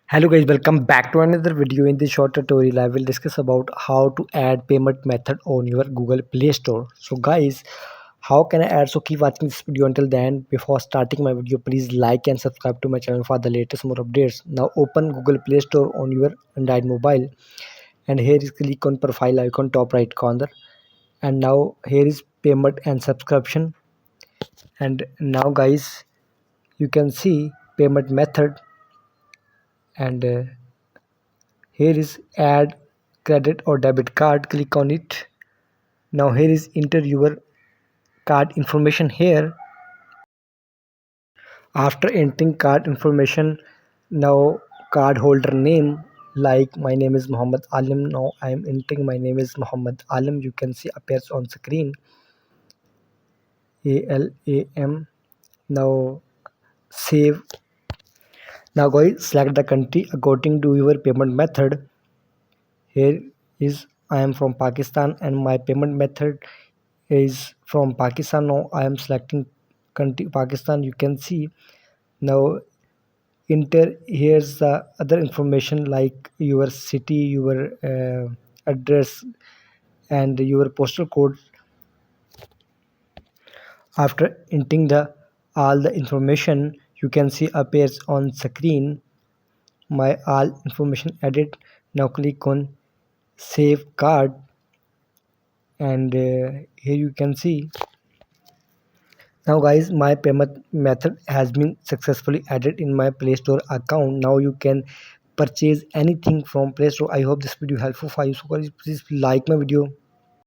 Hello guys, welcome back to another video. In this short tutorial I will discuss about how to add payment method on your Google Play Store. So guys, how can I add? So keep watching this video until the end. Before starting my video, please like and subscribe to my channel for the latest more updates. Now open Google Play Store on your Android mobile, and here is click on profile icon top right corner, and now here is payment and subscription. And now guys, you can see payment method, and here is add credit or debit card. Click on it. Now here is enter your card information here. After entering card information, now card holder name, like my name is Muhammad Alim. Now I am entering my name is Muhammad Alim. You can see appears on screen, ALAM. Now save. Now guys, select the country according to your payment method. Here is I am from Pakistan and my payment method is from Pakistan. Now I am selecting country Pakistan. You can see now enter here's the other information like your city, your address, and your postal code. After entering the all the information, you can see appears on screen my all information added. Now click on save card, and here you can see now guys, my payment method has been successfully added in my Play Store account. Now you can purchase anything from Play Store. I hope this video helpful for you. So guys, please like my video.